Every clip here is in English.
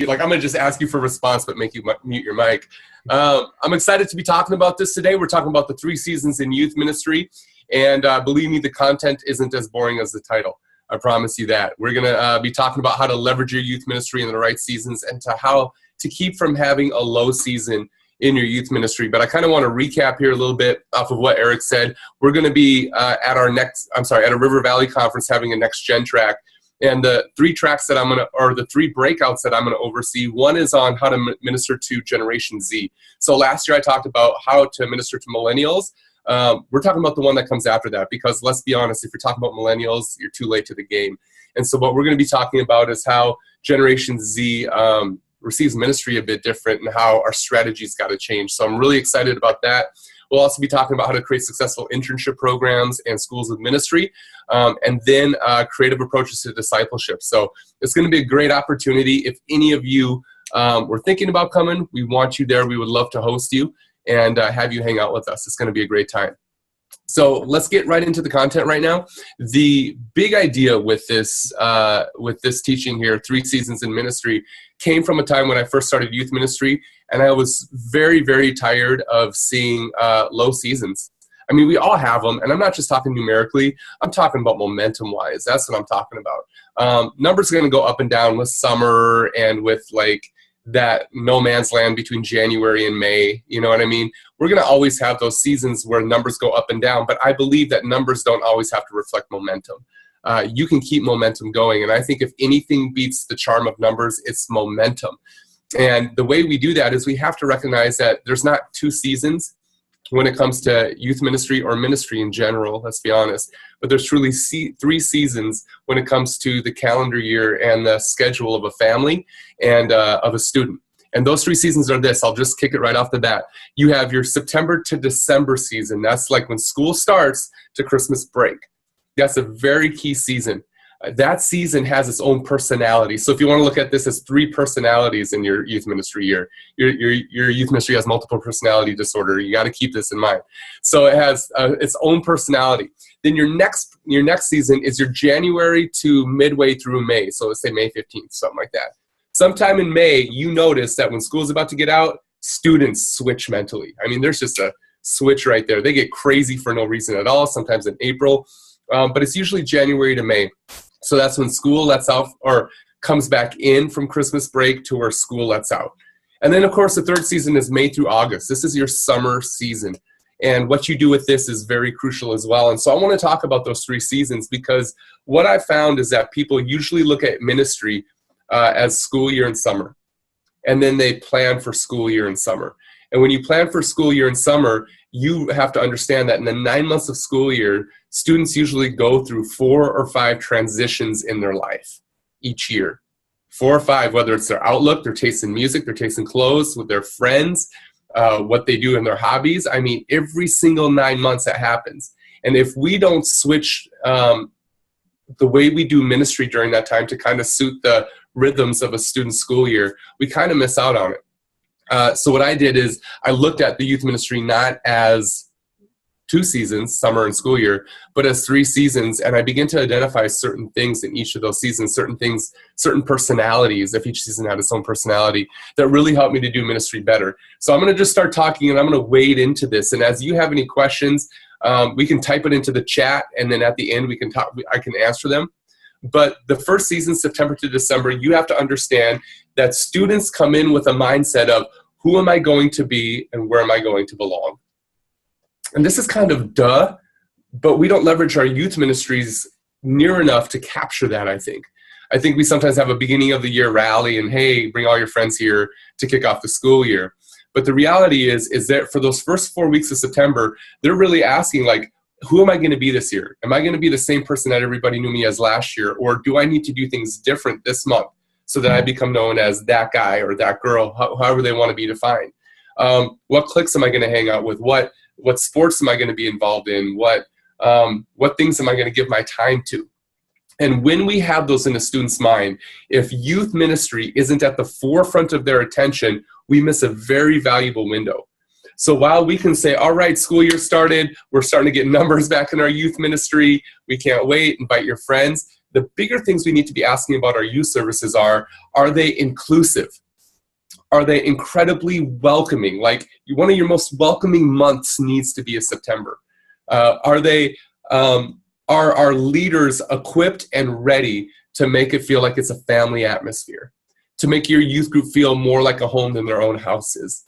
Like, I'm going to just ask you for a response, but make you mute your mic. I'm excited to be talking about this today. We're talking about the 3 seasons in youth ministry. And believe me, the content isn't as boring as the title. I promise you that. We're going to be talking about how to leverage your youth ministry in the right seasons and to how to keep from having a low season in your youth ministry. But I kind of want to recap here a little bit off of what Eric said. We're going to be at a River Valley conference having a Next Gen track. And the 3 tracks that the 3 breakouts that I'm going to oversee, one is on how to minister to Generation Z. So last year I talked about how to minister to millennials. We're talking about the one that comes after that, because let's be honest, if you're talking about millennials, you're too late to the game. And so what we're going to be talking about is how Generation Z receives ministry a bit different and how our strategies got to change. So I'm really excited about that. We'll also be talking about how to create successful internship programs and schools of ministry, and then creative approaches to discipleship. So it's going to be a great opportunity. If any of you were thinking about coming, we want you there. We would love to host you and have you hang out with us. It's going to be a great time. So let's get right into the content right now. The big idea with this teaching here, 3 seasons in ministry, came from a time when I first started youth ministry, and I was very, very tired of seeing low seasons. I mean, we all have them, and I'm not just talking numerically. I'm talking about momentum-wise. That's what I'm talking about. Numbers are going to go up and down with summer and with like that no man's land between January and May. You know what I mean? We're going to always have those seasons where numbers go up and down, but I believe that numbers don't always have to reflect momentum. You can keep momentum going, and I think if anything beats the charm of numbers, it's momentum. And the way we do that is we have to recognize that there's not 2 seasons when it comes to youth ministry or ministry in general, let's be honest, but there's truly 3 seasons when it comes to the calendar year and the schedule of a family and of a student. And those 3 seasons are this. I'll just kick it right off the bat. You have your September to December season. That's like when school starts to Christmas break. That's a very key season. That season has its own personality. So if you want to look at this as 3 personalities in your youth ministry year, your youth ministry has multiple personality disorder. You got to keep this in mind. So it has its own personality. Then your next season is your January to midway through May. So let's say May 15th, something like that. Sometime in May, you notice that when school's about to get out, students switch mentally. I mean, there's just a switch right there. They get crazy for no reason at all, sometimes in April. But it's usually January to May. So that's when school lets out or comes back in from Christmas break to where school lets out. And then, of course, the 3rd season is May through August. This is your summer season. And what you do with this is very crucial as well. And so I want to talk about those 3 seasons, because what I found is that people usually look at ministry as school year and summer. And then they plan for school year and summer. And when you plan for school year and summer, you have to understand that in the 9 months of school year, students usually go through 4 or 5 transitions in their life each year. 4 or 5, whether it's their outlook, their taste in music, their taste in clothes, with their friends, what they do in their hobbies. I mean, every single 9 months that happens. And if we don't switch the way we do ministry during that time to kind of suit the rhythms of a student's school year, we kind of miss out on it. So what I did is I looked at the youth ministry not as 2 seasons, summer and school year, but as 3 seasons, and I began to identify certain things in each of those seasons, certain personalities, if each season had its own personality, that really helped me to do ministry better. So I'm going to just start talking, and I'm going to wade into this, and as you have any questions, we can type it into the chat, and then at the end I can answer them. But the first season, September to December, you have to understand that students come in with a mindset of, who am I going to be and where am I going to belong? And this is kind of duh, but we don't leverage our youth ministries near enough to capture that, I think. I think we sometimes have a beginning of the year rally and, hey, bring all your friends here to kick off the school year. But the reality is that for those first 4 weeks of September, they're really asking, like, who am I going to be this year? Am I going to be the same person that everybody knew me as last year? Or do I need to do things different this month so that I become known as that guy or that girl, however they want to be defined? What cliques am I going to hang out with? What sports am I going to be involved in? What things am I going to give my time to? And when we have those in a student's mind, if youth ministry isn't at the forefront of their attention, we miss a very valuable window. So while we can say, all right, school year started, we're starting to get numbers back in our youth ministry, we can't wait, invite your friends, the bigger things we need to be asking about our youth services are they inclusive? Are they incredibly welcoming? Like, one of your most welcoming months needs to be a September. Are our leaders equipped and ready to make it feel like it's a family atmosphere, to make your youth group feel more like a home than their own houses,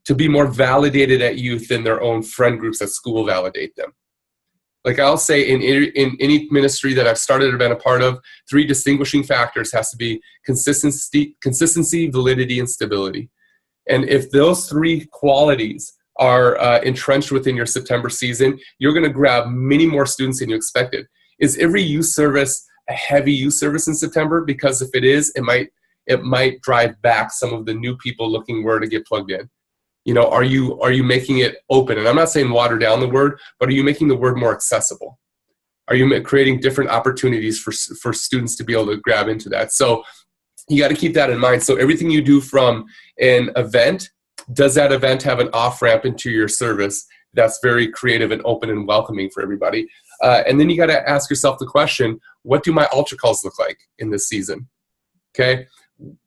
to be more validated at youth than their own friend groups at school validate them? Like, I'll say in any ministry that I've started or been a part of, 3 distinguishing factors has to be consistency, validity, and stability. And if those 3 qualities are entrenched within your September season, you're going to grab many more students than you expected. Is every youth service a heavy youth service in September? Because if it is, it might drive back some of the new people looking where to get plugged in. You know, are you making it open? And I'm not saying water down the word, but are you making the word more accessible? Are you creating different opportunities for students to be able to grab into that? So you got to keep that in mind. So everything you do from an event, does that event have an off-ramp into your service that's very creative and open and welcoming for everybody? And then you got to ask yourself the question, what do my altar calls look like in this season? Okay.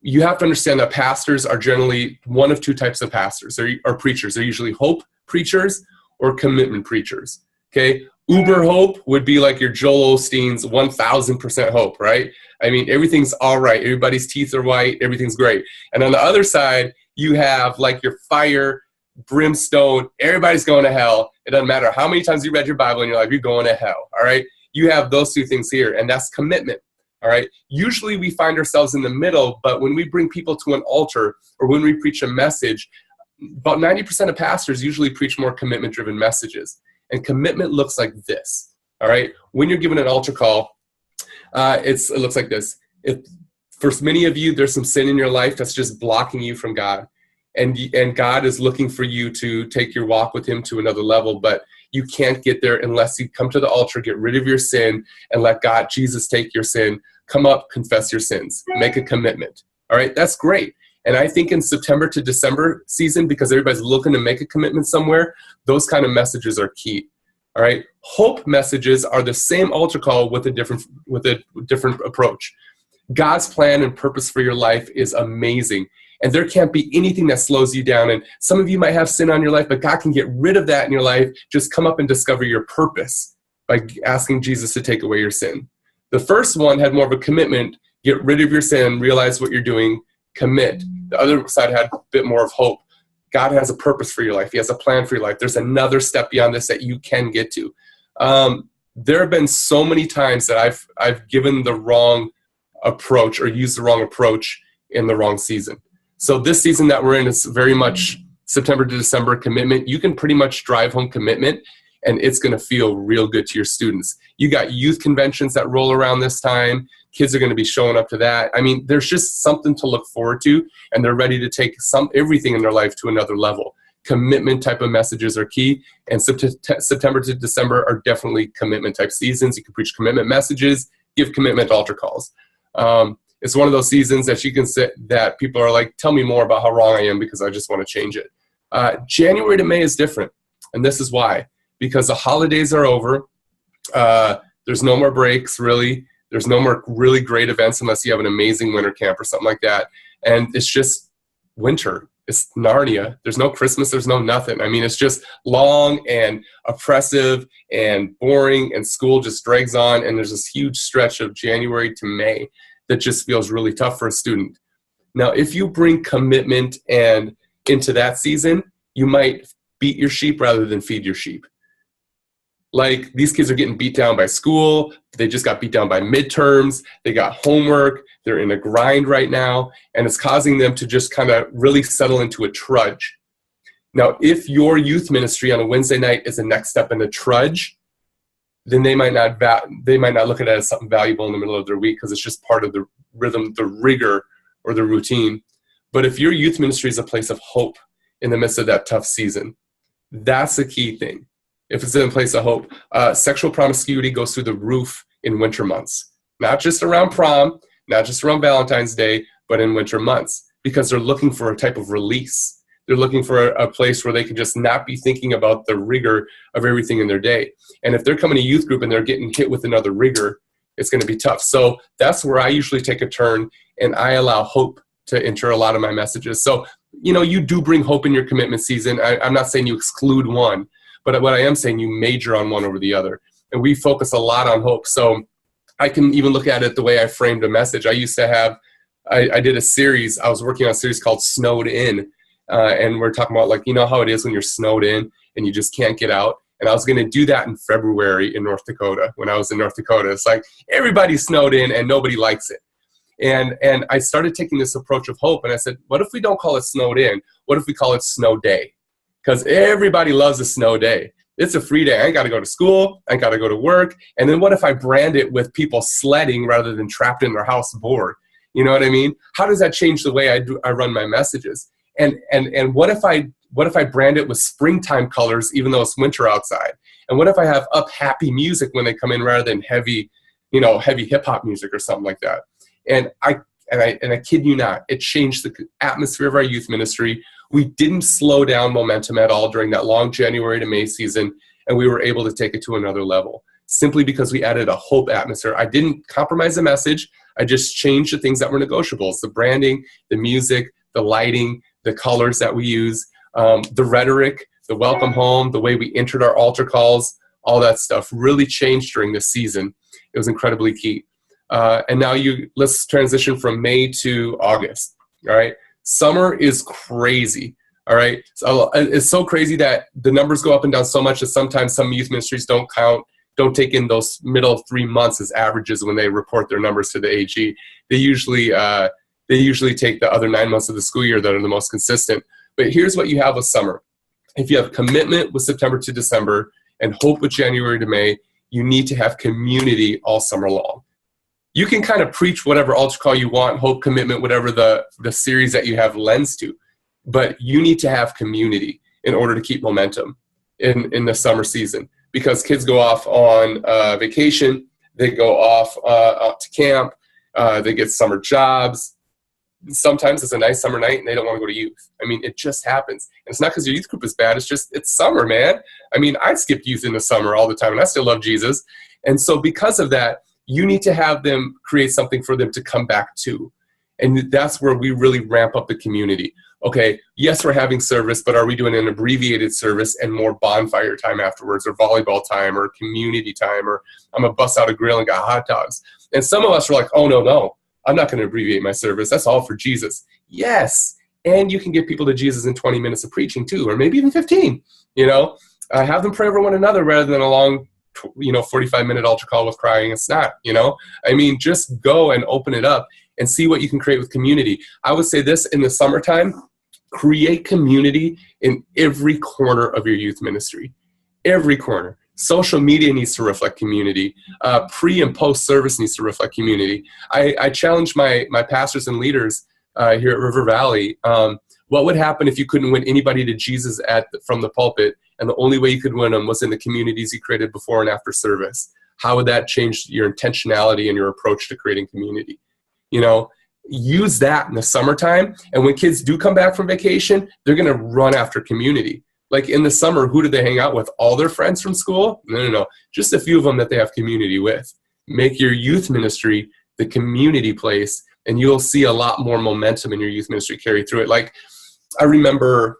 You have to understand that pastors are generally one of 2 types of pastors or preachers. They're usually hope preachers or commitment preachers. Okay. Uber hope would be like your Joel Osteen's 1000% hope, right? I mean, everything's all right. Everybody's teeth are white. Everything's great. And on the other side, you have like your fire, brimstone, everybody's going to hell. It doesn't matter how many times you read your Bible in your life, you're going to hell. All right. You have those 2 things here, and that's commitment. All right. Usually we find ourselves in the middle, but when we bring people to an altar or when we preach a message, about 90% of pastors usually preach more commitment-driven messages. And commitment looks like this. All right. When you're given an altar call, it looks like this. For many of you, there's some sin in your life that's just blocking you from God. And God is looking for you to take your walk with him to another level, but you can't get there unless you come to the altar, get rid of your sin, and let God, Jesus, take your sin. Come up, confess your sins, make a commitment. All right, that's great. And I think in September to December season, because everybody's looking to make a commitment somewhere, those kind of messages are key. All right, hope messages are the same altar call with a different approach. God's plan and purpose for your life is amazing. And there can't be anything that slows you down. And some of you might have sin on your life, but God can get rid of that in your life. Just come up and discover your purpose by asking Jesus to take away your sin. The first one had more of a commitment. Get rid of your sin, realize what you're doing, commit. The other side had a bit more of hope. God has a purpose for your life. He has a plan for your life. There's another step beyond this that you can get to. There have been so many times that I've given the wrong approach or used the wrong approach in the wrong season. So this season that we're in is very much September to December commitment. You can pretty much drive home commitment, and it's going to feel real good to your students. You got youth conventions that roll around this time. Kids are going to be showing up to that. I mean, there's just something to look forward to, and they're ready to take everything in their life to another level. Commitment type of messages are key, and September to December are definitely commitment type seasons. You can preach commitment messages, give commitment altar calls. It's one of those seasons that you can say that people are like, tell me more about how wrong I am because I just want to change it. January to May is different, and this is why. Because the holidays are over. There's no more breaks, really. There's no more really great events unless you have an amazing winter camp or something like that. And it's just winter. It's Narnia. There's no Christmas. There's no nothing. I mean, it's just long and oppressive and boring, and school just drags on. And there's this huge stretch of January to May that just feels really tough for a student. Now, if you bring commitment and into that season, you might beat your sheep rather than feed your sheep. Like, these kids are getting beat down by school. They just got beat down by midterms. They got homework. They're in a grind right now, and it's causing them to just kind of really settle into a trudge. Now, if your youth ministry on a Wednesday night is the next step in a trudge, then they might not look at it as something valuable in the middle of their week because it's just part of the rhythm, the rigor, or the routine. But if your youth ministry is a place of hope in the midst of that tough season, that's the key thing. If it's in a place of hope, sexual promiscuity goes through the roof in winter months, not just around prom, not just around Valentine's Day, but in winter months, because they're looking for a type of release. They're looking for a place where they can just not be thinking about the rigor of everything in their day. And if they're coming to youth group and they're getting hit with another rigor, it's going to be tough. So that's where I usually take a turn, and I allow hope to enter a lot of my messages. So, you do bring hope in your commitment season. I'm not saying you exclude one, but what I am saying, you major on one over the other. And we focus a lot on hope. So I can even look at it the way I framed a message. I used to have, I did a series, I was working on a series called Snowed In. And we're talking about, like, how it is when you're snowed in and you just can't get out. And I was going to do that in February in North Dakota. When I was in North Dakota, it's like everybody's snowed in and nobody likes it. And I started taking this approach of hope. And I said, what if we don't call it snowed in? What if we call it snow day? Because everybody loves a snow day. It's a free day. I ain't got to go to school. I ain't got to go to work. And then what if I brand it with people sledding rather than trapped in their house bored? You know what I mean? How does that change the way I run my messages? And what if I brand it with springtime colors, even though it's winter outside? And what if I have up happy music when they come in rather than heavy hip hop music or something like that? And I kid you not, it changed the atmosphere of our youth ministry. We didn't slow down momentum at all during that long January to May season, and we were able to take it to another level simply because we added a hope atmosphere. I didn't compromise the message. I just changed the things that were negotiables: the branding, the music, the lighting, the colors that we use, the rhetoric, the welcome home, the way we entered our altar calls, all that stuff really changed during this season. It was incredibly key. And now let's transition from May to August. All right. Summer is crazy. All right. So it's so crazy that the numbers go up and down so much that sometimes some youth ministries don't take in those middle 3 months as averages when they report their numbers to the AG. They usually take the other 9 months of the school year that are the most consistent. But here's what you have with summer. If you have commitment with September to December and hope with January to May, you need to have community all summer long. You can kind of preach whatever altar call you want, hope, commitment, whatever the series that you have lends to. But you need to have community in order to keep momentum in the summer season, because kids go off on vacation, they go off to camp, they get summer jobs. Sometimes it's a nice summer night and they don't want to go to youth. I mean, it just happens. And it's not because your youth group is bad. It's summer, man. I mean, I skipped youth in the summer all the time and I still love Jesus. And so because of that, you need to have them create something for them to come back to. And that's where we really ramp up the community. Okay, yes, we're having service, but are we doing an abbreviated service and more bonfire time afterwards, or volleyball time, or community time, or I'm going to bust out a grill and got hot dogs? And some of us are like, oh, no, I'm not going to abbreviate my service. That's all for Jesus. Yes, and you can get people to Jesus in 20 minutes of preaching too, or maybe even 15, have them pray over one another rather than a long 45-minute altar call with crying and snot, I mean, just go and open it up and see what you can create with community. I would say this: in the summertime, create community in every corner of your youth ministry. Every corner. Social media needs to reflect community. Pre and post service needs to reflect community. I challenge my pastors and leaders here at River Valley. What would happen if you couldn't win anybody to Jesus from the pulpit, and the only way you could win them was in the communities you created before and after service? How would that change your intentionality and your approach to creating community? Use that in the summertime. And when kids do come back from vacation, they're going to run after community. Like in the summer, who do they hang out with? All their friends from school? No. Just a few of them that they have community with. Make your youth ministry the community place, and you'll see a lot more momentum in your youth ministry carry through it. Like, I remember,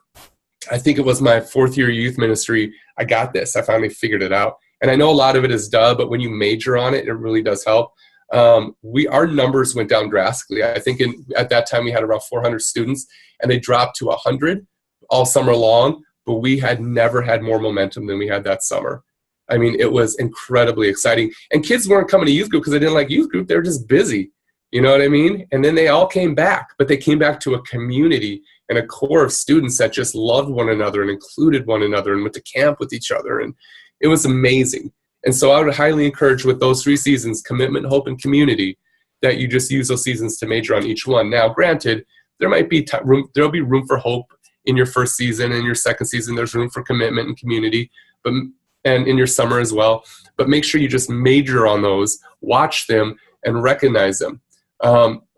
I think it was my 4th year youth ministry, I got this. I finally figured it out. And I know a lot of it is duh, but when you major on it, it really does help. Our numbers went down drastically. I think at that time we had around 400 students, and they dropped to 100 all summer long, but we had never had more momentum than we had that summer. I mean, it was incredibly exciting. And kids weren't coming to youth group because they didn't like youth group. They were just busy. You know what I mean? And then they all came back, but they came back to a community and a core of students that just loved one another and included one another and went to camp with each other. And it was amazing. And so I would highly encourage, with those 3 seasons, commitment, hope, and community, that you just use those seasons to major on each one. Now, granted, there might be there'll be room for hope in your first season. In your second season, there's room for commitment and community, and in your summer as well. But make sure you just major on those, watch them, and recognize them.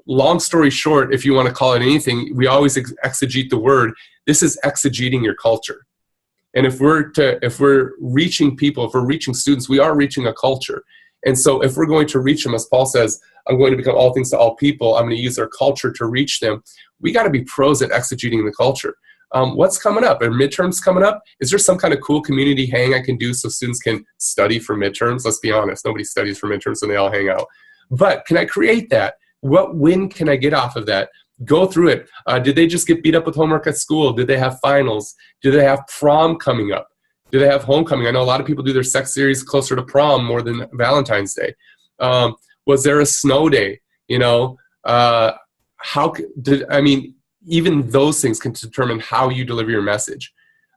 Long story short, if you want to call it anything, we always exegete the word. This is exegeting your culture. And if we're reaching people, if we're reaching students, we are reaching a culture. And so if we're going to reach them, as Paul says, I'm going to become all things to all people, I'm going to use our culture to reach them, we got to be pros at exegeting the culture. What's coming up? Are midterms coming up? Is there some kind of cool community hang I can do so students can study for midterms? Let's be honest, nobody studies for midterms when they all hang out. But can I create that? What win can I get off of that? Go through it. Did they just get beat up with homework at school? Did they have finals? Do they have prom coming up? Do they have homecoming? I know a lot of people do their sex series closer to prom more than Valentine's Day. Was there a snow day? You know, even those things can determine how you deliver your message.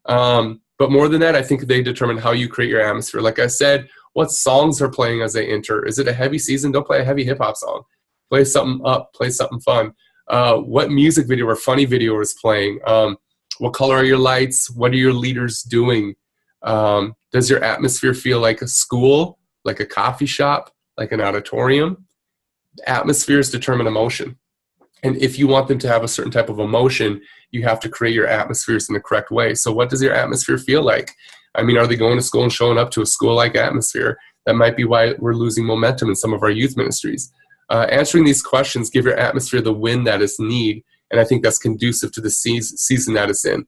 But more than that, I think they determine how you create your atmosphere. Like I said, what songs are playing as they enter? Is it a heavy season? Don't play a heavy hip hop song. Play something up, play something fun. What music video or funny video is playing? What color are your lights? What are your leaders doing? Does your atmosphere feel like a school, like a coffee shop, like an auditorium? Atmospheres determine emotion. And if you want them to have a certain type of emotion, you have to create your atmospheres in the correct way. So what does your atmosphere feel like? I mean, are they going to school and showing up to a school-like atmosphere? That might be why we're losing momentum in some of our youth ministries. Answering these questions give your atmosphere the wind that is need, and I think that's conducive to the season that it's in.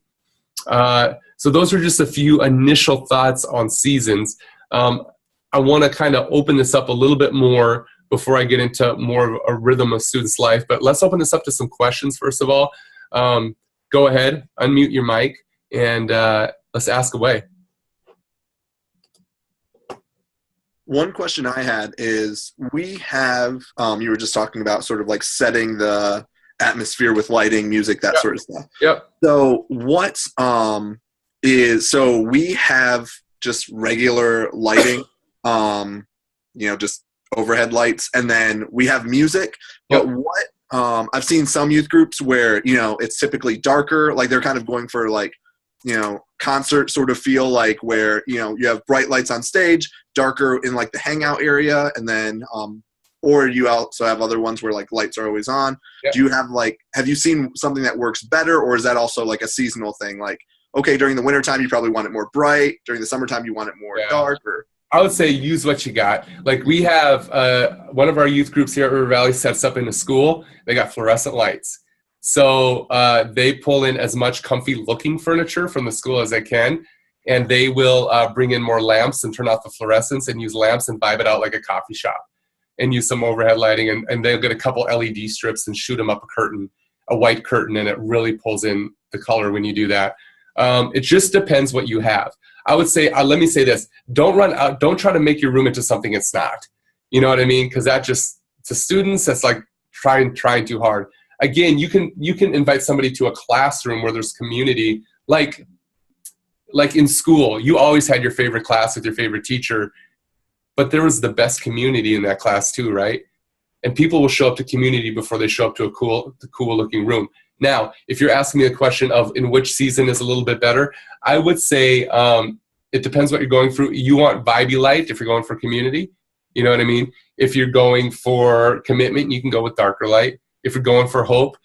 So those are just a few initial thoughts on seasons. I want to kind of open this up a little bit more before I get into more of a rhythm of students' life. But let's open this up to some questions first of all. Go ahead, unmute your mic, and let's ask away. One question I had is, we have, you were just talking about sort of like setting the atmosphere with lighting, music, that sort of stuff. Yep. So what so we have just regular lighting, just overhead lights, and then we have music. But what I've seen some youth groups where, it's typically darker, like they're kind of going for like, concert sort of feel, like where, you have bright lights on stage, darker in like the hangout area, and then or you also have other ones where like lights are always on. Do you have have you seen something that works better, or is that also like a seasonal thing? Like, okay, during the wintertime you probably want it more bright, during the summertime you want it more dark? Or I would say use what you got. Like we have one of our youth groups here at River Valley sets up in the school. They got fluorescent lights. So they pull in as much comfy looking furniture from the school as they can, and they will bring in more lamps and turn off the fluorescence and use lamps and vibe it out like a coffee shop, and use some overhead lighting, and they'll get a couple LED strips and shoot them up a white curtain, and it really pulls in the color when you do that. It just depends what you have. I would say, let me say this, don't run out, don't try to make your room into something it's not. You know what I mean? Because that just, to students, that's like trying too hard. Again, you can invite somebody to a classroom where there's community, like in school, you always had your favorite class with your favorite teacher, but there was the best community in that class too, right? And people will show up to community before they show up to a cool looking room. Now, if you're asking me the question of in which season is a little bit better, I would say it depends what you're going through. You want vibey light if you're going for community. You know what I mean? If you're going for commitment, you can go with darker light. If you're going for hope,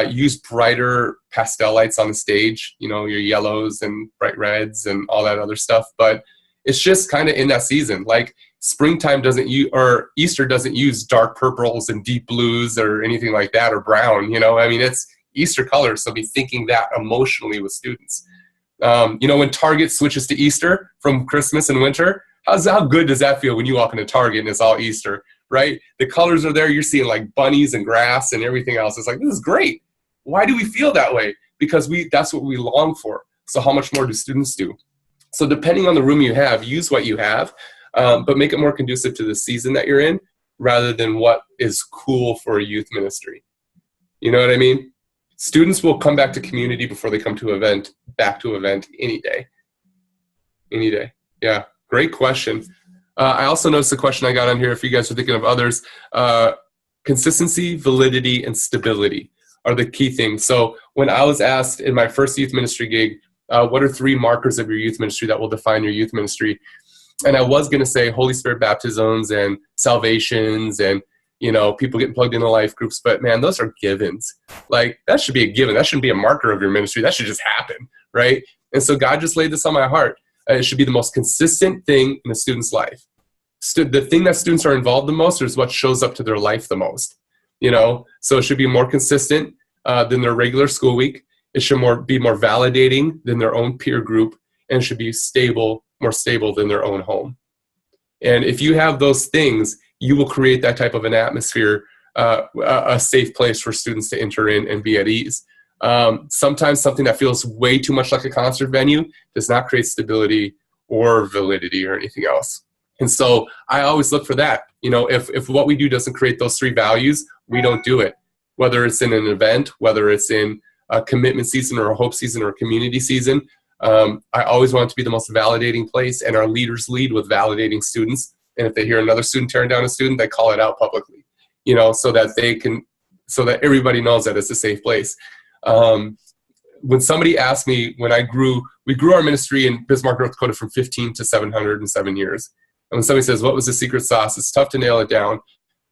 use brighter pastel lights on the stage, your yellows and bright reds and all that other stuff. But it's just kind of in that season. Like springtime doesn't use, or Easter doesn't use dark purples and deep blues or anything like that, or brown, I mean, it's Easter colors, so be thinking that emotionally with students. When Target switches to Easter from Christmas and winter, how good does that feel when you walk into Target and it's all Easter, right? The colors are there, you're seeing like bunnies and grass and everything else. It's like, this is great. Why do we feel that way? Because that's what we long for. So how much more do students do? So depending on the room you have, use what you have, but make it more conducive to the season that you're in rather than what is cool for a youth ministry. You know what I mean? Students will come back to community before they come to back to event any day. Any day. Yeah, great question. I also noticed the question I got on here, if you guys are thinking of others, consistency, validity, and stability are the key things. So when I was asked in my first youth ministry gig, what are 3 markers of your youth ministry that will define your youth ministry? And I was going to say Holy Spirit baptisms and salvations and people getting plugged into life groups, but man, those are givens. Like that should be a given. That shouldn't be a marker of your ministry. That should just happen, right? And so God just laid this on my heart. It should be the most consistent thing in a student's life. the thing that students are involved the most is what shows up to their life the most, you know? So it should be more consistent than their regular school week. It should be more validating than their own peer group, and it should be more stable than their own home. And if you have those things, you will create that type of an atmosphere, a safe place for students to enter in and be at ease. Sometimes something that feels way too much like a concert venue does not create stability or validity or anything else. And so I always look for that. You know, if what we do doesn't create those three values, we don't do it. Whether it's in an event, whether it's in a commitment season or a hope season or a community season, I always want it to be the most validating place, and our leaders lead with validating students. And if they hear another student tearing down a student, they call it out publicly, you know, so that everybody knows that it's a safe place. When somebody asked me, we grew our ministry in Bismarck, North Dakota from 15 to 707 years. And when somebody says, what was the secret sauce? It's tough to nail it down.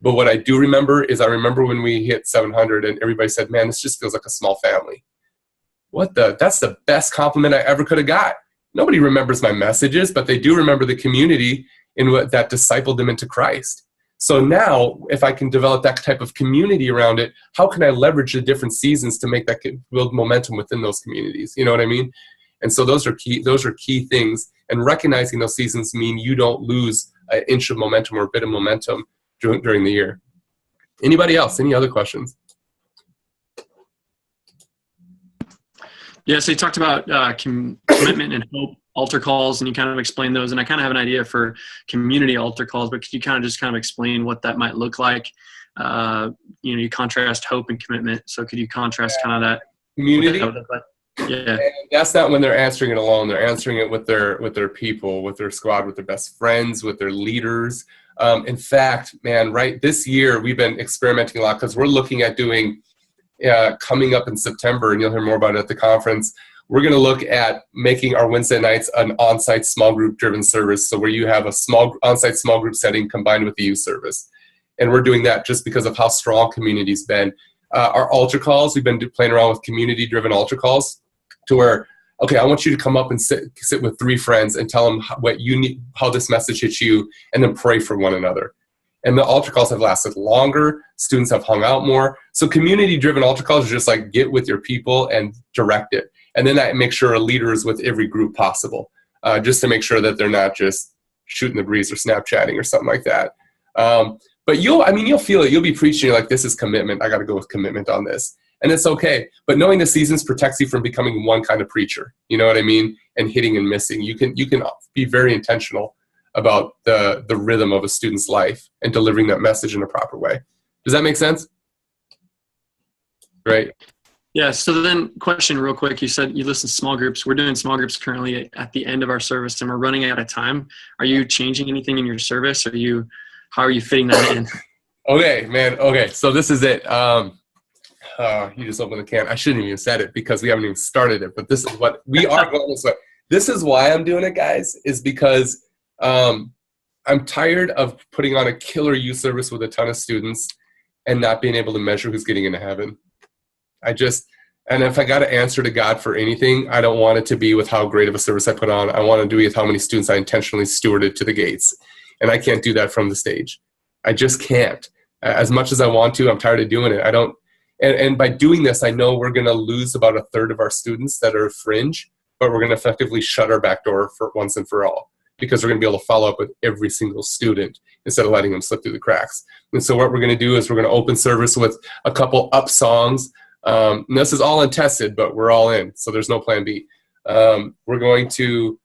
But what I do remember is I remember when we hit 700 and everybody said, man, this just feels like a small family. That's the best compliment I ever could have got. Nobody remembers my messages, but they do remember the community that discipled them into Christ. So now, if I can develop that type of community around it, how can I leverage the different seasons to make that build momentum within those communities? You know what I mean? And so those are key things. And recognizing those seasons mean you don't lose an inch of momentum or a bit of momentum during the year. Anybody else? Any other questions? Yeah, so you talked about commitment and hope altar calls, and you kind of explained those, and I kind of have an idea for community altar calls, but could you kind of explain what that might look like? You contrast hope and commitment, so could you contrast kind of that community? Yeah, and that's not when they're answering it alone. They're answering it with their people, with their squad, with their best friends, with their leaders. In fact, man, right, this year we've been experimenting a lot because we're looking at doing coming up in September, and you'll hear more about it at the conference. We're going to look at making our Wednesday nights an on-site small group driven service, so where you have a small on-site small group setting combined with the youth service. And we're doing that just because of how strong community's been. Our altar calls, we've been playing around with community driven altar calls to where, okay, I want you to come up and sit with 3 friends and tell them what you need, how this message hits you, and then pray for one another. And the altar calls have lasted longer. Students have hung out more. So community-driven altar calls are just like get with your people and direct it. And then I make sure a leader is with every group possible, just to make sure that they're not just shooting the breeze or Snapchatting or something like that. But you'll feel it. You'll be preaching, you're like, this is commitment. I got to go with commitment on this. And it's okay. But knowing the seasons protects you from becoming one kind of preacher. You know what I mean? And hitting and missing. You can be very intentional about the rhythm of a student's life and delivering that message in a proper way. Does that make sense? Right. Yeah. So then question real quick, you said you listen to small groups. We're doing small groups currently at the end of our service and we're running out of time. Are you changing anything in your service? How are you fitting that in? Okay, man. Okay. So this is it. You just opened the can. I shouldn't even have said it because we haven't even started it, but this is what we are going this way. This is why I'm doing it, guys, is because I'm tired of putting on a killer youth service with a ton of students and not being able to measure who's getting into heaven. And if I got to answer to God for anything, I don't want it to be with how great of a service I put on. I want to do with how many students I intentionally stewarded to the gates. And I can't do that from the stage. I just can't. As much as I want to, I'm tired of doing it. And by doing this, I know we're going to lose about 1/3 of our students that are fringe, but we're going to effectively shut our back door for once and for all, because we're going to be able to follow up with every single student instead of letting them slip through the cracks. And so what we're going to do is we're going to open service with a couple up songs. And this is all untested, but we're all in, so there's no plan B. We're going to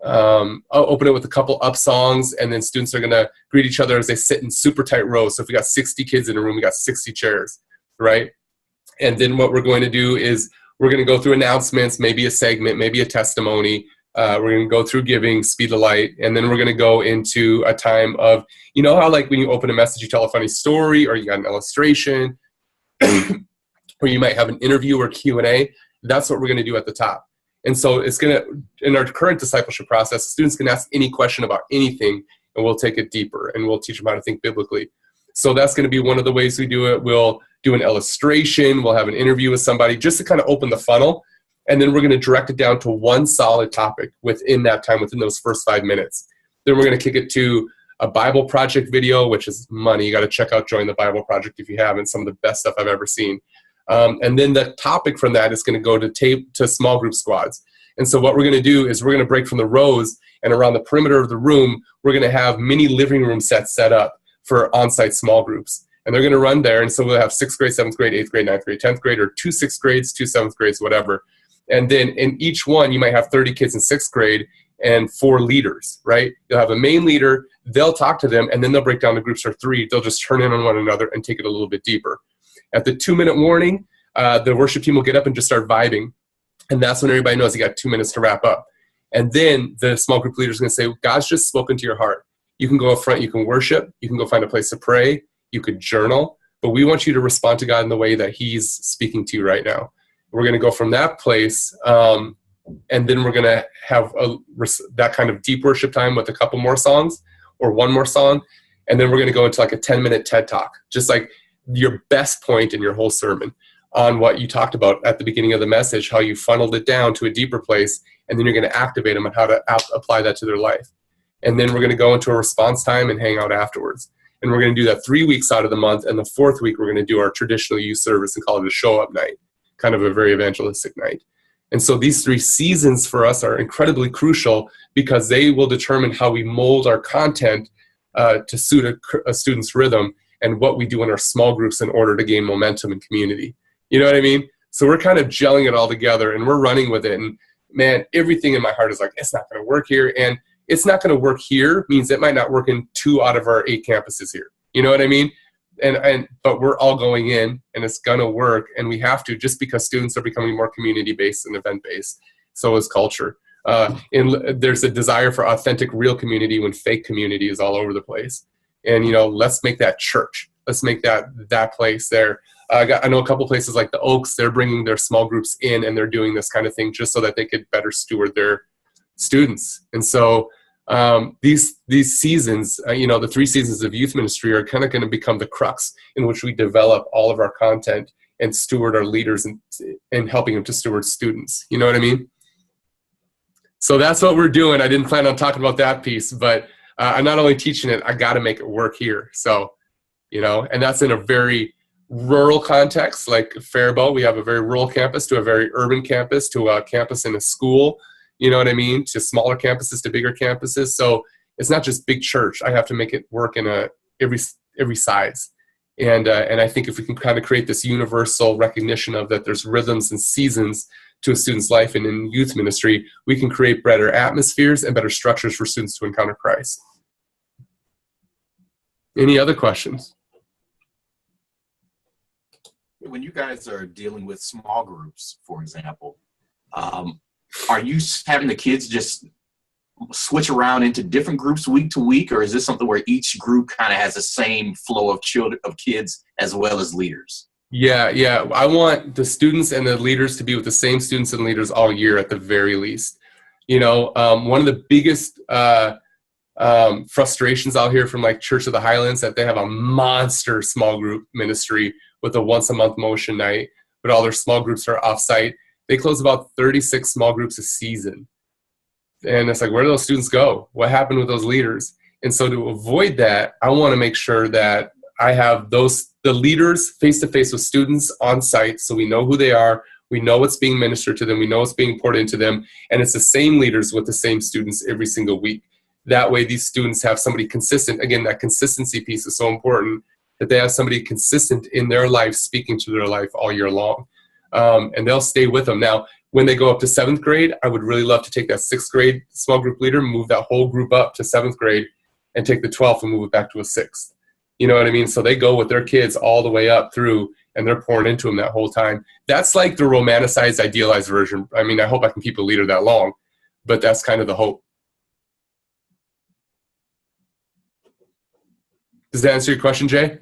open it with a couple up songs, and then students are going to greet each other as they sit in super tight rows. So if we got 60 kids in a room, we got 60 chairs, right? And then what we're going to do is we're going to go through announcements, maybe a segment, maybe a testimony. We're going to go through giving, speed of light, and then we're going to go into a time of, you know how like when you open a message, you tell a funny story, or you got an illustration, or you might have an interview or Q&A. That's what we're going to do at the top. And so it's going to, in our current discipleship process, students can ask any question about anything, and we'll take it deeper, and we'll teach them how to think biblically. So that's going to be one of the ways we do it. We'll do an illustration. We'll have an interview with somebody just to kind of open the funnel. And then we're going to direct it down to one solid topic within that time, within those first 5 minutes. Then we're going to kick it to a Bible Project video, which is money. You got to check out Join the Bible Project if you haven't. Some of the best stuff I've ever seen. And then the topic from that is going to go to small group squads. And so what we're going to do is we're going to break from the rows, and around the perimeter of the room, we're going to have mini living room sets set up for on-site small groups. And they're going to run there. And so we'll have 6th grade, 7th grade, 8th grade, 9th grade, 10th grade, or 2 6th grades, 2 7th grades, whatever. And then in each one, you might have 30 kids in 6th grade and 4 leaders, right? You'll have a main leader, they'll talk to them, and then they'll break down the groups for 3. They'll just turn in on one another and take it a little bit deeper. At the 2-minute warning, the worship team will get up and just start vibing. And that's when everybody knows you got 2 minutes to wrap up. And then the small group leader is going to say, God's just spoken to your heart. You can go up front, you can worship, you can go find a place to pray, you could journal, but we want you to respond to God in the way that he's speaking to you right now. We're going to go from that place, and then we're going to have that kind of deep worship time with a couple more songs or one more song, and then we're going to go into like a 10-minute TED Talk, just like your best point in your whole sermon on what you talked about at the beginning of the message, how you funneled it down to a deeper place, and then you're going to activate them on how to apply that to their life. And then we're going to go into a response time and hang out afterwards. And we're going to do that 3 weeks out of the month, and the 4th week we're going to do our traditional youth service and call it a show-up night, kind of a very evangelistic night. And so these 3 seasons for us are incredibly crucial because they will determine how we mold our content to suit a student's rhythm and what we do in our small groups in order to gain momentum and community. You know what I mean? So we're kind of gelling it all together, and we're running with it. And man, everything in my heart is like, it's not going to work here. And it's not going to work here means it might not work in 2 out of our 8 campuses here. You know what I mean? But we're all going in, and it's going to work. And we have to, just because students are becoming more community-based and event-based. So is culture. And there's a desire for authentic, real community when fake community is all over the place. And, let's make that church. Let's make that place there. I know a couple places like the Oaks, they're bringing their small groups in, and they're doing this kind of thing just so that they could better steward their students. And so these seasons, the 3 seasons of youth ministry are kind of going to become the crux in which we develop all of our content and steward our leaders and helping them to steward students. You know what I mean? So that's what we're doing. I didn't plan on talking about that piece, but I'm not only teaching it, I got to make it work here. So, and that's in a very rural context, like Faribault. We have a very rural campus to a very urban campus to a campus in a school, you know what I mean, to smaller campuses to bigger campuses. So it's not just big church. I have to make it work in every size. And I think if we can kind of create this universal recognition of that there's rhythms and seasons to a student's life and in youth ministry, we can create better atmospheres and better structures for students to encounter Christ. Any other questions? When you guys are dealing with small groups, for example, are you having the kids just switch around into different groups week to week, or is this something where each group kind of has the same flow of kids as well as leaders? Yeah. I want the students and the leaders to be with the same students and leaders all year at the very least. One of the biggest frustrations I'll hear from like Church of the Highlands that they have a monster small group ministry with a once-a-month motion night, but all their small groups are off-site. They close about 36 small groups a season. And it's like, where do those students go? What happened with those leaders? And so to avoid that, I want to make sure that I have the leaders face-to-face with students on site so we know who they are, we know what's being ministered to them, we know what's being poured into them, and it's the same leaders with the same students every single week. That way these students have somebody consistent. Again, that consistency piece is so important, that they have somebody consistent in their life speaking to their life all year long. And they'll stay with them. Now, when they go up to 7th grade, I would really love to take that 6th grade small group leader, move that whole group up to 7th grade, and take the 12th and move it back to a 6th. You know what I mean? So they go with their kids all the way up through, and they're pouring into them that whole time. That's like the romanticized, idealized version. I mean, I hope I can keep a leader that long, but that's kind of the hope. Does that answer your question, Jay?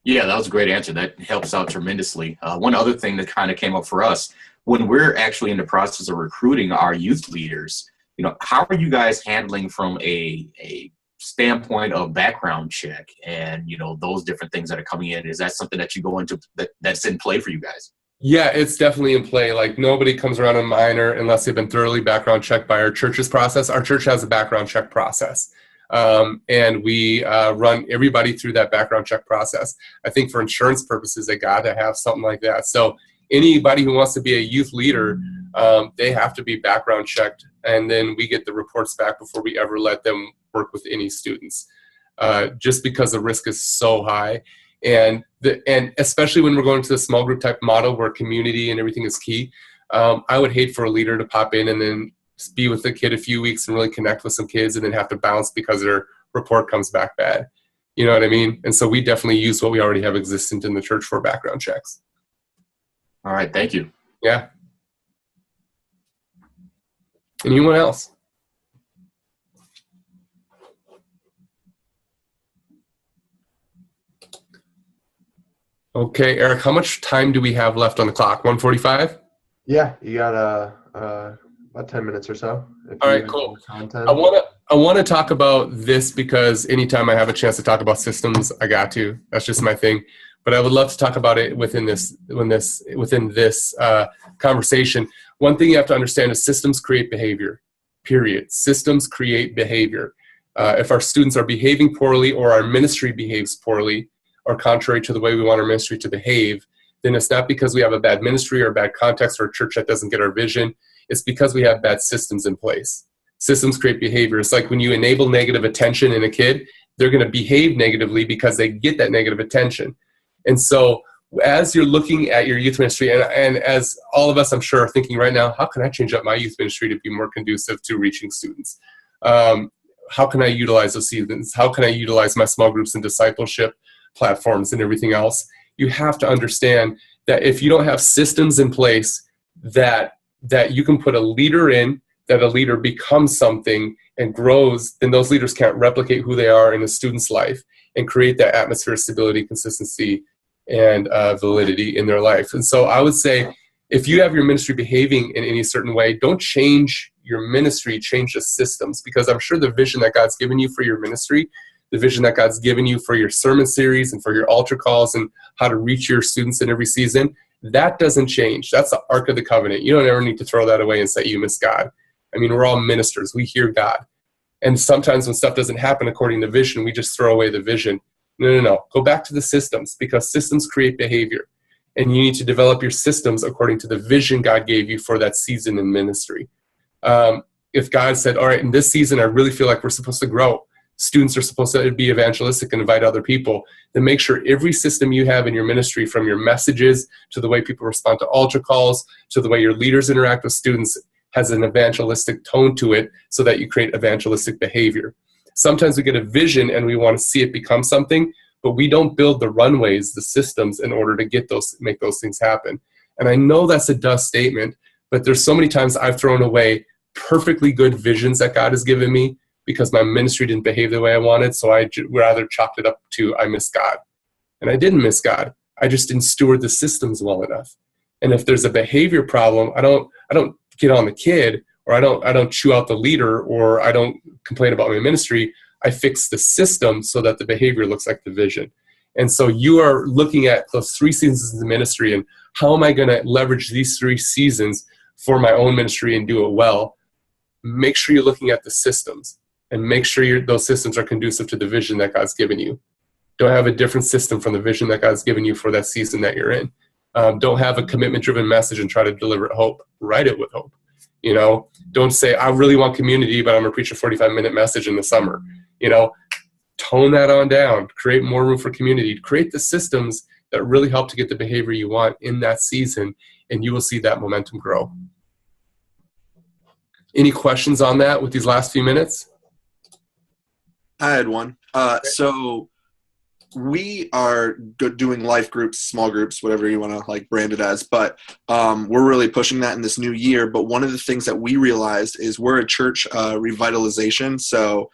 Yeah, that was a great answer. That helps out tremendously. One other thing that kind of came up for us, when we're actually in the process of recruiting our youth leaders, how are you guys handling from a standpoint of background check and, those different things that are coming in? Is that something that you go into that's in play for you guys? Yeah, it's definitely in play. Like, nobody comes around a minor unless they've been thoroughly background checked by our church's process. Our church has a background check process. And we run everybody through that background check process. I think for insurance purposes, they got to have something like that. So anybody who wants to be a youth leader, they have to be background checked, and then we get the reports back before we ever let them work with any students, just because the risk is so high. And especially when we're going to the small group type model where community and everything is key, I would hate for a leader to pop in and then be with the kid a few weeks and really connect with some kids and then have to bounce because their report comes back bad. You know what I mean? And so we definitely use what we already have existent in the church for background checks. All right, thank you. Yeah. Anyone else? Okay, Eric, how much time do we have left on the clock? 1:45? Yeah, you got about 10 minutes or so. All right, cool. Content. I want to talk about this because anytime I have a chance to talk about systems, I got to. That's just my thing. But I would love to talk about it within this conversation. One thing you have to understand is systems create behavior. Period. Systems create behavior. If our students are behaving poorly or our ministry behaves poorly or contrary to the way we want our ministry to behave, then it's not because we have a bad ministry or a bad context or a church that doesn't get our vision. It's because we have bad systems in place. Systems create behavior. It's like when you enable negative attention in a kid, they're going to behave negatively because they get that negative attention. And so as you're looking at your youth ministry, and as all of us, I'm sure, are thinking right now, how can I change up my youth ministry to be more conducive to reaching students? How can I utilize those seasons? How can I utilize my small groups and discipleship platforms and everything else? You have to understand that if you don't have systems in place that you can put a leader in, that a leader becomes something and grows, then those leaders can't replicate who they are in a student's life and create that atmosphere of stability, consistency, and validity in their life. And so I would say, if you have your ministry behaving in any certain way, don't change your ministry, change the systems, because I'm sure the vision that God's given you for your ministry, the vision that God's given you for your sermon series and for your altar calls and how to reach your students in every season, that doesn't change. That's the Ark of the Covenant. You don't ever need to throw that away and say you miss God. I mean, we're all ministers. We hear God. And sometimes when stuff doesn't happen according to vision, we just throw away the vision. No. Go back to the systems, because systems create behavior. And you need to develop your systems according to the vision God gave you for that season in ministry. If God said, all right, in this season, I really feel like we're supposed to grow. Students are supposed to be evangelistic and invite other people. Then make sure every system you have in your ministry, from your messages to the way people respond to altar calls to the way your leaders interact with students, has an evangelistic tone to it so that you create evangelistic behavior. Sometimes we get a vision and we want to see it become something, but we don't build the runways, the systems, in order to make those things happen. And I know that's a duh statement, but there's so many times I've thrown away perfectly good visions that God has given me because my ministry didn't behave the way I wanted, so I rather chalked it up to I miss God. And I didn't miss God. I just didn't steward the systems well enough. And if there's a behavior problem, I don't get on the kid, or I don't chew out the leader, or I don't complain about my ministry. I fix the system so that the behavior looks like the vision. And so you are looking at those 3 seasons of ministry and how am I going to leverage these 3 seasons for my own ministry and do it well? Make sure you're looking at the systems and make sure those systems are conducive to the vision that God's given you. Don't have a different system from the vision that God's given you for that season that you're in. Don't have a commitment-driven message and try to deliver it hope. Write it with hope. You know, don't say, I really want community, but I'm going to preach a 45-minute message in the summer. You know, tone that on down. Create more room for community. Create the systems that really help to get the behavior you want in that season, and you will see that momentum grow. Any questions on that with these last few minutes? I had one. So we are doing life groups, small groups, whatever you want to like brand it as, but we're really pushing that in this new year. But one of the things that we realized is we're a church revitalization. So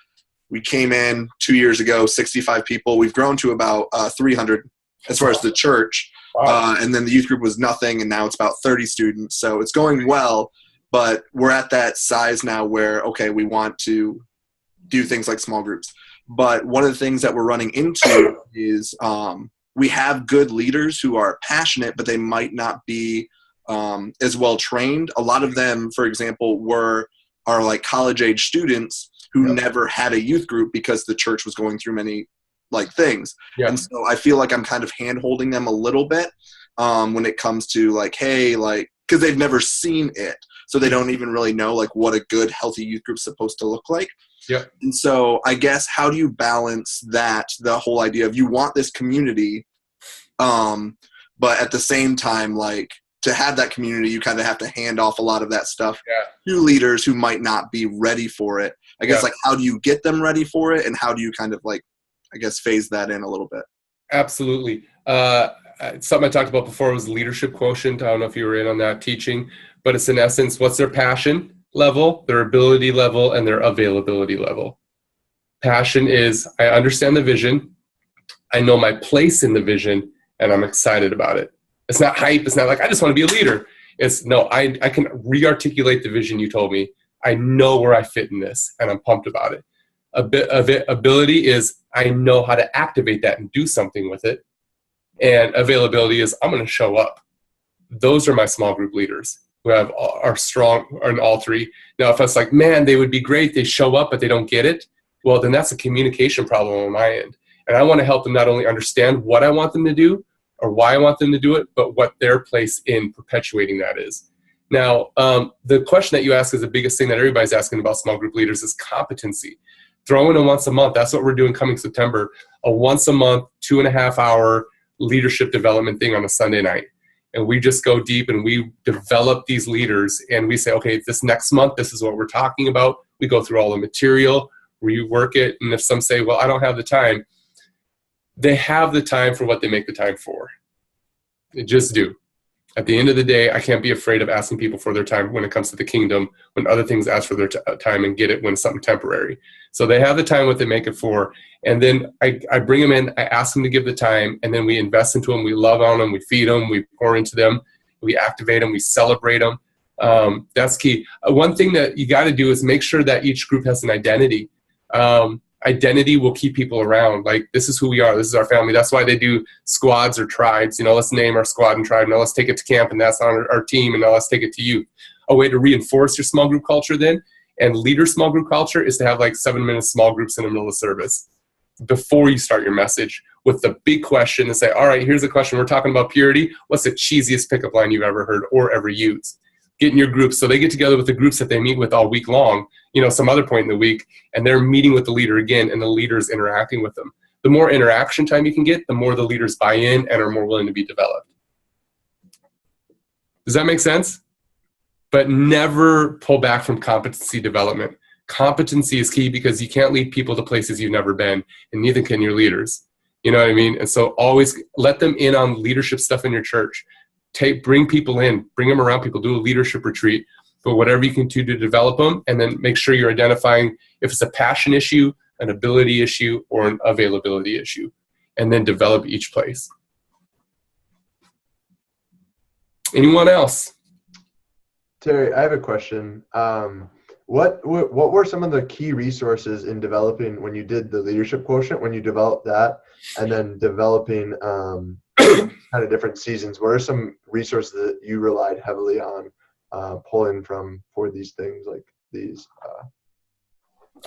we came in 2 years ago, 65 people. We've grown to about 300 as far as the church. Wow. And then the youth group was nothing, and now it's about 30 students. So it's going well, but we're at that size now where, okay, we want to do things like small groups. But one of the things that we're running into is we have good leaders who are passionate, but they might not be as well trained. A lot of them, for example, were are like college age students who Yep. never had a youth group because the church was going through many like things. Yeah. And so I feel like I'm kind of hand holding them a little bit when it comes to like, hey, like, because they've never seen it. So they don't even really know like what a good healthy youth group's supposed to look like. Yeah. And so I guess how do you balance that, the whole idea of you want this community, but at the same time, like to have that community, you kind of have to hand off a lot of that stuff to leaders who might not be ready for it. I guess like how do you get them ready for it, and how do you kind of like, I guess, phase that in a little bit? Absolutely. Something I talked about before was leadership quotient. I don't know if you were in on that teaching, but it's in essence, what's their passion level, their ability level, and their availability level. Passion is, I understand the vision, I know my place in the vision, and I'm excited about it. It's not hype. It's not like, I just want to be a leader. It's, no, I can re-articulate the vision you told me. I know where I fit in this, and I'm pumped about it. A bit of it, ability is, I know how to activate that and do something with it. And availability is, I'm going to show up. Those are my small group leaders who are strong in all three. Now, if it's like, man, they would be great, they show up, but they don't get it, well, then that's a communication problem on my end. And I want to help them not only understand what I want them to do or why I want them to do it, but what their place in perpetuating that is. Now, the question that you ask is the biggest thing that everybody's asking about small group leaders is competency. Throw in a once a month. That's what we're doing coming September, a once a month, 2.5 hour leadership development thing on a Sunday night. And we just go deep and we develop these leaders, and we say, okay, this next month, this is what we're talking about. We go through all the material, rework it. And if some say, well, I don't have the time, they have the time for what they make the time for. They just do. At the end of the day, I can't be afraid of asking people for their time when it comes to the kingdom, when other things ask for their time and get it when it's something temporary. So they have the time what they make it for. And then I bring them in, I ask them to give the time, and then we invest into them, we love on them, we feed them, we pour into them, we activate them, we celebrate them. That's key. One thing that you got to do is make sure that each group has an identity. Identity will keep people around. Like, this is who we are. This is our family. That's why they do squads or tribes. You know, let's name our squad and tribe. Now let's take it to camp, and that's on our team, and now let's take it to youth. A way to reinforce your small group culture then, and leader small group culture, is to have like 7-minute small groups in the middle of service before you start your message with the big question and say, all right, here's the question. We're talking about purity. What's the cheesiest pickup line you've ever heard or ever used? Get in your groups. So they get together with the groups that they meet with all week long, you know, some other point in the week, and they're meeting with the leader again, and the leader's interacting with them. The more interaction time you can get, the more the leaders buy in and are more willing to be developed. Does that make sense? But never pull back from competency development. Competency is key, because you can't lead people to places you've never been, and neither can your leaders. You know what I mean? And so always let them in on leadership stuff in your church. Bring people in, bring them around people, do a leadership retreat, but whatever you can do to develop them, and then make sure you're identifying if it's a passion issue, an ability issue, or an availability issue, and then develop each place. Anyone else? Terry, I have a question. What were some of the key resources in developing, when you did the leadership quotient, when you developed that, and then developing kind of different seasons? What are some resources that you relied heavily on pulling from for these things like these?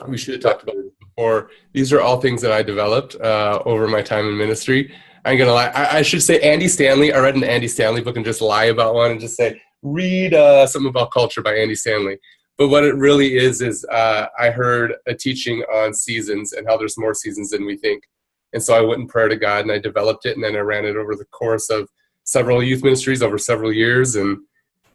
We should have talked about this before. These are all things that I developed over my time in ministry. I ain't gonna lie. I should say Andy Stanley. I read an Andy Stanley book and just lie about one and just say, read something about culture by Andy Stanley. But what it really is I heard a teaching on seasons and how there's more seasons than we think. And so I went in prayer to God, and I developed it, and then I ran it over the course of several youth ministries over several years, and,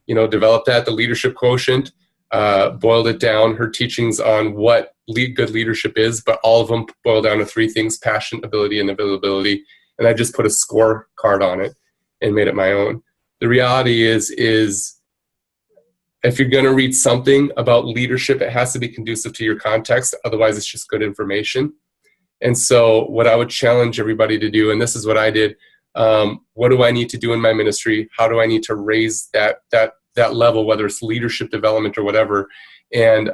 you know, developed that, the leadership quotient, boiled it down, her teachings on what good leadership is, but all of them boil down to 3 things: passion, ability, and availability. And I just put a scorecard on it and made it my own. The reality is if you're going to read something about leadership, it has to be conducive to your context. Otherwise, it's just good information. And so what I would challenge everybody to do, and this is what I did, what do I need to do in my ministry? How do I need to raise that level, whether it's leadership development or whatever? And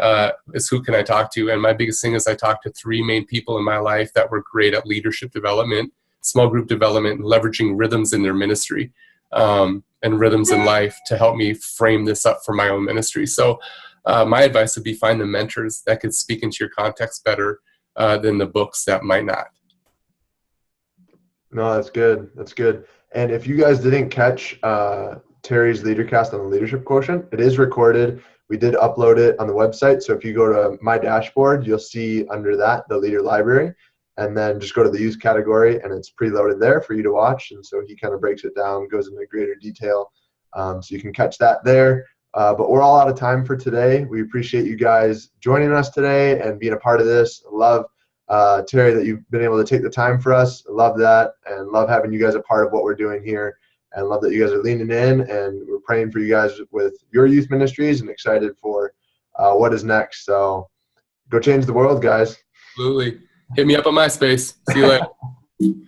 it's who can I talk to? And my biggest thing is I talked to 3 main people in my life that were great at leadership development, small group development, and leveraging rhythms in their ministry and rhythms in life to help me frame this up for my own ministry. So my advice would be find the mentors that could speak into your context better than the books that might not. No, that's good. That's good. And if you guys didn't catch Terry's LeaderCast on the Leadership Quotient, it is recorded. We did upload it on the website. So if you go to my dashboard, you'll see under that the Leader Library. And then just go to the youth category, and it's preloaded there for you to watch. And so he kind of breaks it down, goes into greater detail. So you can catch that there. But we're all out of time for today. We appreciate you guys joining us today and being a part of this. I love, Terry, that you've been able to take the time for us. I love that, and love having you guys a part of what we're doing here. And love that you guys are leaning in, and we're praying for you guys with your youth ministries and excited for what is next. So go change the world, guys. Absolutely. Hit me up on MySpace. See you later.